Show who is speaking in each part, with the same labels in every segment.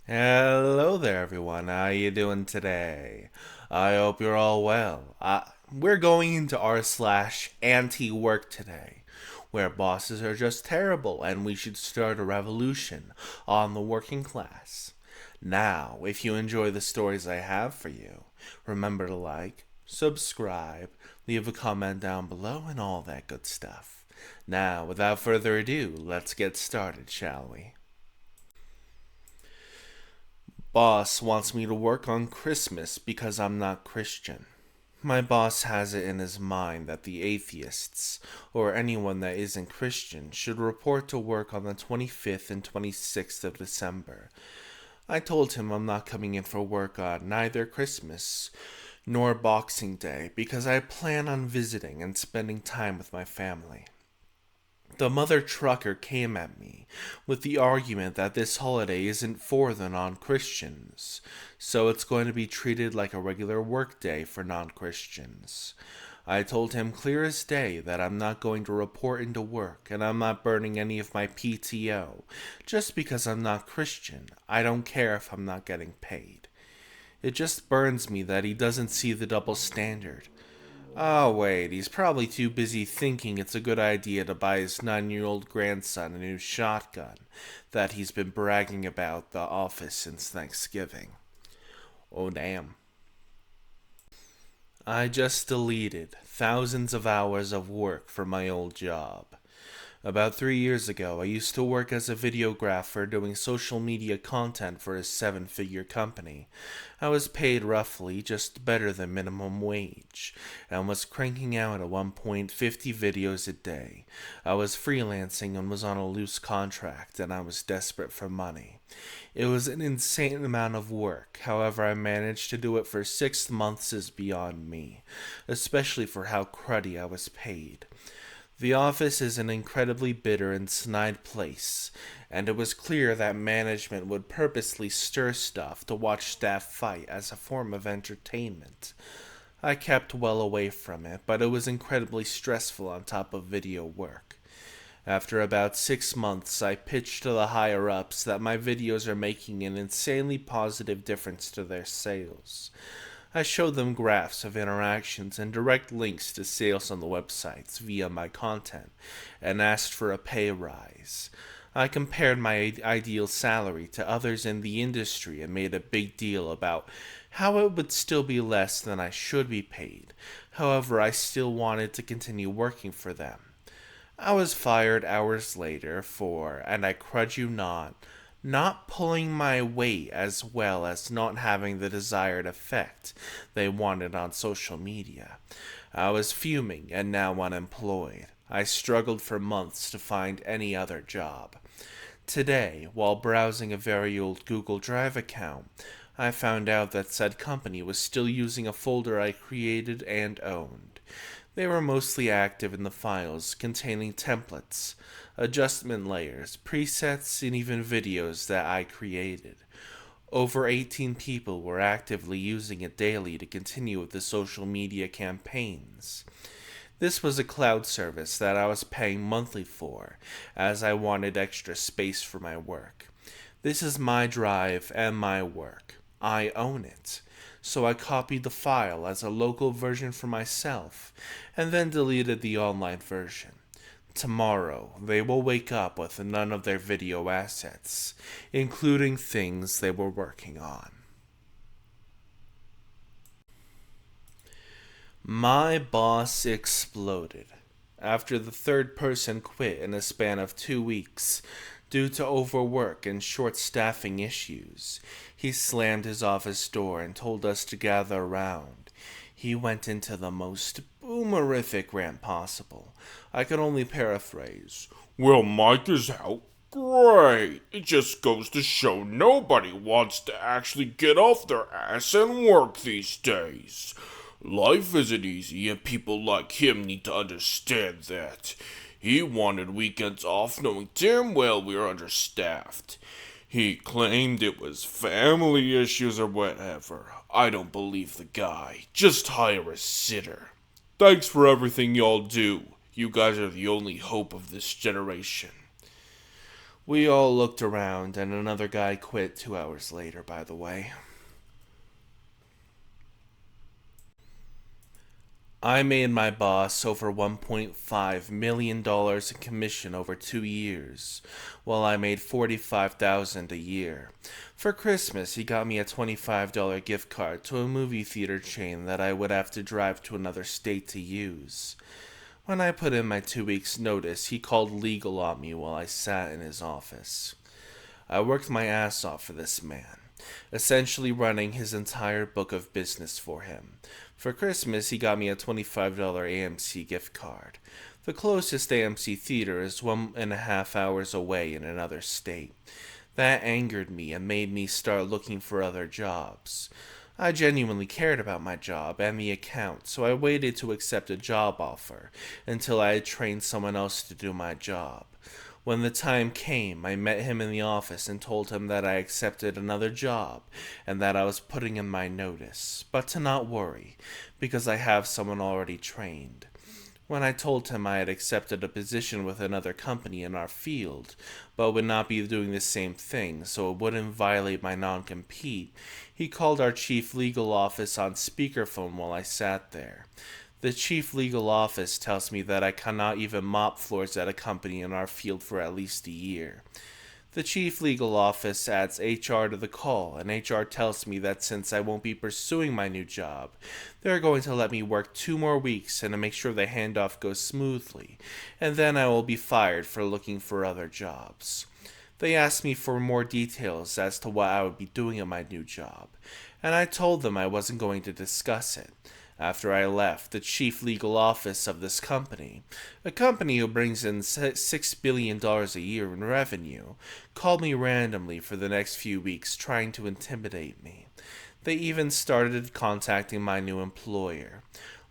Speaker 1: Hello there, everyone. How you doing today? I hope you're all well. We're going into r/anti-work today, where bosses are just terrible and we should start a revolution on the working class. Now, if you enjoy the stories I have for you, remember to like, subscribe, leave a comment down below, and all that good stuff. Now, without further ado, let's get started, shall we? Boss wants me to work on Christmas because I'm not Christian. My boss has it in his mind that the atheists, or anyone that isn't Christian, should report to work on the 25th and 26th of December. I told him I'm not coming in for work on neither Christmas nor Boxing Day because I plan on visiting and spending time with my family. The mother trucker came at me with the argument that this holiday isn't for the non Christians, so it's going to be treated like a regular workday for non Christians. I told him clear as day that I'm not going to report into work and I'm not burning any of my PTO. Just because I'm not Christian, I don't care if I'm not getting paid. It just burns me that he doesn't see the double standard. Oh, wait, he's probably too busy thinking it's a good idea to buy his 9-year-old grandson a new shotgun that he's been bragging about the office since Thanksgiving. Oh, damn. I just deleted thousands of hours of work from my old job. About 3 years ago, I used to work as a videographer doing social media content for a 7-figure company. I was paid roughly just better than minimum wage, and was cranking out at one point 50 videos a day. I was freelancing and was on a loose contract, and I was desperate for money. It was an insane amount of work, however I managed to do it for 6 months is beyond me, especially for how cruddy I was paid. The office is an incredibly bitter and snide place, and it was clear that management would purposely stir stuff to watch staff fight as a form of entertainment. I kept well away from it, but it was incredibly stressful on top of video work. After about 6 months, I pitched to the higher ups that my videos are making an insanely positive difference to their sales. I showed them graphs of interactions and direct links to sales on the websites via my content and asked for a pay rise. I compared my ideal salary to others in the industry and made a big deal about how it would still be less than I should be paid. However, I still wanted to continue working for them. I was fired hours later for, and I crud you not pulling my weight as well as not having the desired effect they wanted on social media. I was fuming and now unemployed. I struggled for months to find any other job. Today, while browsing a very old Google Drive account, I found out that said company was still using a folder I created and owned. They were mostly active in the files containing templates, adjustment layers, presets, and even videos that I created. Over 18 people were actively using it daily to continue with the social media campaigns. This was a cloud service that I was paying monthly for, as I wanted extra space for my work. This is my drive and my work. I own it. So I copied the file as a local version for myself, and then deleted the online version. Tomorrow, they will wake up with none of their video assets, including things they were working on. My boss exploded after the third person quit in a span of 2 weeks due to overwork and short staffing issues. He slammed his office door and told us to gather around. He went into the most boomerific rant possible. I could only paraphrase.
Speaker 2: Well, Mike is out. Great. It just goes to show nobody wants to actually get off their ass and work these days. Life isn't easy, and people like him need to understand that. He wanted weekends off knowing damn well we were understaffed. He claimed it was family issues or whatever. I don't believe the guy. Just hire a sitter. Thanks for everything y'all do. You guys are the only hope of this generation.
Speaker 1: We all looked around, and another guy quit 2 hours later, by the way. I made my boss over $1.5 million in commission over 2 years, while I made $45,000 a year. For Christmas, he got me a $25 gift card to a movie theater chain that I would have to drive to another state to use. When I put in my 2 weeks' notice, he called legal on me while I sat in his office. I worked my ass off for this man, essentially running his entire book of business for him. For Christmas, he got me a $25 AMC gift card. The closest AMC theater is 1.5 hours away in another state. That angered me and made me start looking for other jobs. I genuinely cared about my job and the account, so I waited to accept a job offer until I had trained someone else to do my job. When the time came, I met him in the office and told him that I accepted another job and that I was putting in my notice, but to not worry, because I have someone already trained. When I told him I had accepted a position with another company in our field, but would not be doing the same thing so it wouldn't violate my non-compete, he called our chief legal office on speakerphone while I sat there. The chief legal office tells me that I cannot even mop floors at a company in our field for at least a year. The chief legal office adds HR to the call, and HR tells me that since I won't be pursuing my new job, they're going to let me work 2 more weeks and to make sure the handoff goes smoothly, and then I will be fired for looking for other jobs. They asked me for more details as to what I would be doing at my new job, and I told them I wasn't going to discuss it. After I left, the chief legal office of this company, a company who brings in $6 billion a year in revenue, called me randomly for the next few weeks trying to intimidate me. They even started contacting my new employer.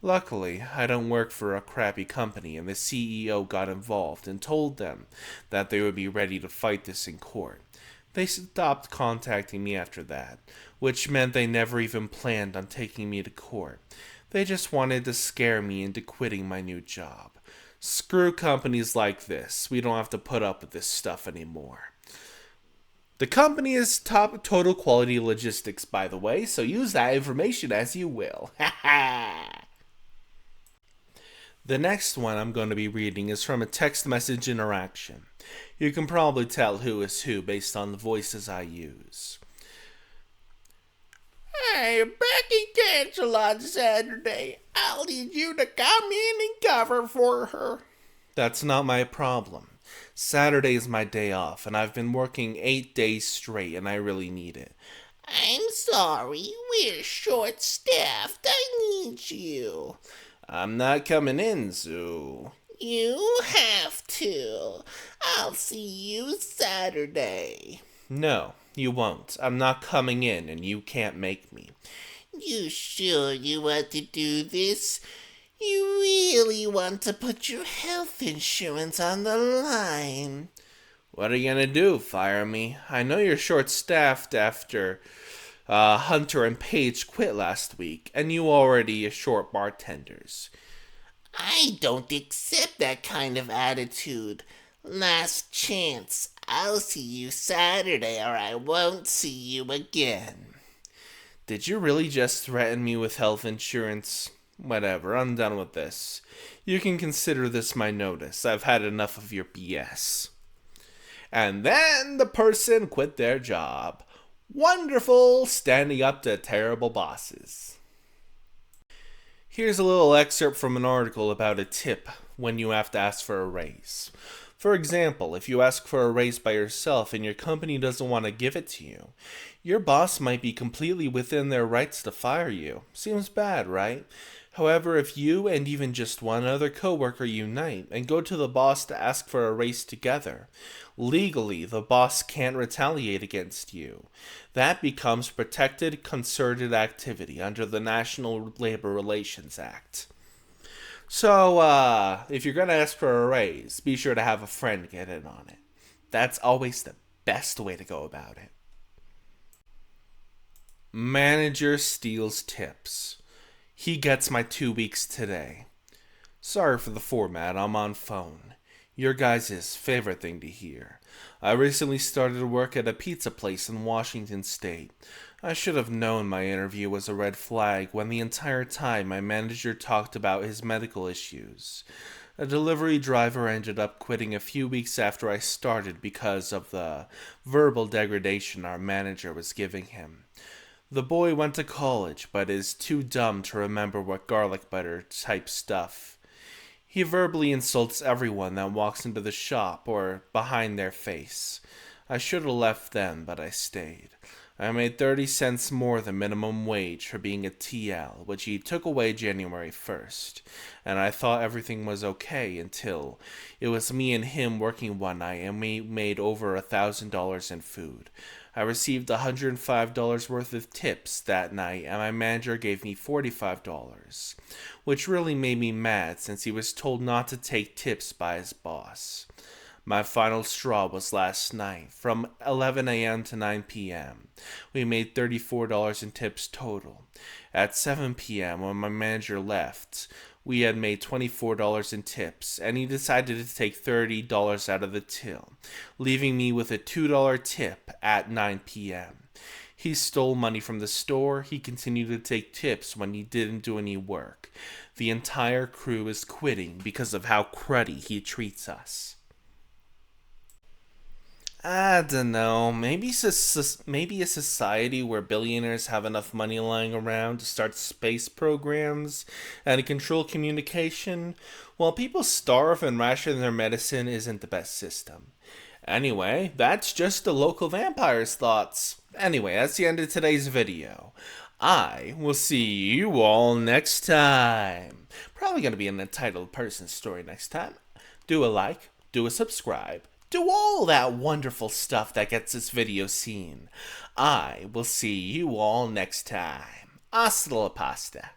Speaker 1: Luckily, I don't work for a crappy company, and the CEO got involved and told them that they would be ready to fight this in court. They stopped contacting me after that, which meant they never even planned on taking me to court. They just wanted to scare me into quitting my new job. Screw companies like this. We don't have to put up with this stuff anymore. The company is top total quality logistics, by the way, so use that information as you will. The next one I'm going to be reading is from a text message interaction. You can probably tell who is who based on the voices I use.
Speaker 3: Hey, Becky cancel on Saturday. I'll need you to come in and cover for her.
Speaker 1: That's not my problem. Saturday is my day off, and I've been working 8 days straight, and I really need it.
Speaker 3: I'm sorry, we're short-staffed. I need you.
Speaker 1: I'm not coming in, Zoo.
Speaker 3: You have to. I'll see you Saturday.
Speaker 1: No, you won't. I'm not coming in, and you can't make me.
Speaker 3: You sure you want to do this? You really want to put your health insurance on the line?
Speaker 1: What are you gonna do, fire me? I know you're short-staffed after Hunter and Paige quit last week, and you already are short bartenders.
Speaker 3: I don't accept that kind of attitude. Last chance. I'll see you Saturday or I won't see you again.
Speaker 1: Did you really just threaten me with health insurance? Whatever, I'm done with this. You can consider this my notice. I've had enough of your BS. And then the person quit their job. Wonderful, standing up to terrible bosses. Here's a little excerpt from an article about a tip when you have to ask for a raise. For example, if you ask for a raise by yourself and your company doesn't want to give it to you, your boss might be completely within their rights to fire you. Seems bad, right? However, if you and even just one other coworker unite and go to the boss to ask for a raise together, legally the boss can't retaliate against you. That becomes protected concerted activity under the National Labor Relations Act. So, if you're going to ask for a raise, be sure to have a friend get in on it. That's always the best way to go about it. Manager steals tips. He gets my 2 weeks today. Sorry for the format, I'm on phone. Your guys' favorite thing to hear. I recently started work at a pizza place in Washington State. I should have known my interview was a red flag when the entire time my manager talked about his medical issues. A delivery driver ended up quitting a few weeks after I started because of the verbal degradation our manager was giving him. The boy went to college, but is too dumb to remember what garlic butter type stuff. He verbally insults everyone that walks into the shop or behind their face. I should have left then, but I stayed. I made 30 cents more than minimum wage for being a TL, which he took away January 1st, and I thought everything was okay until it was me and him working one night and we made over $1,000 in food. I received $105 worth of tips that night, and my manager gave me $45, which really made me mad since he was told not to take tips by his boss. My final straw was last night, from 11 a.m. to 9 p.m. We made $34 in tips total. At 7 p.m., when my manager left, we had made $24 in tips, and he decided to take $30 out of the till, leaving me with a $2 tip at 9 p.m. He stole money from the store. He continued to take tips when he didn't do any work. The entire crew is quitting because of how cruddy he treats us. I don't know, maybe a society where billionaires have enough money lying around to start space programs and to control communication, while people starve and ration their medicine isn't the best system. Anyway, that's just the local vampire's thoughts. Anyway, that's the end of today's video. I will see you all next time. Probably going to be an entitled person story next time. Do a like, do a subscribe. Do all that wonderful stuff that gets this video seen. I will see you all next time. Hasta la pasta.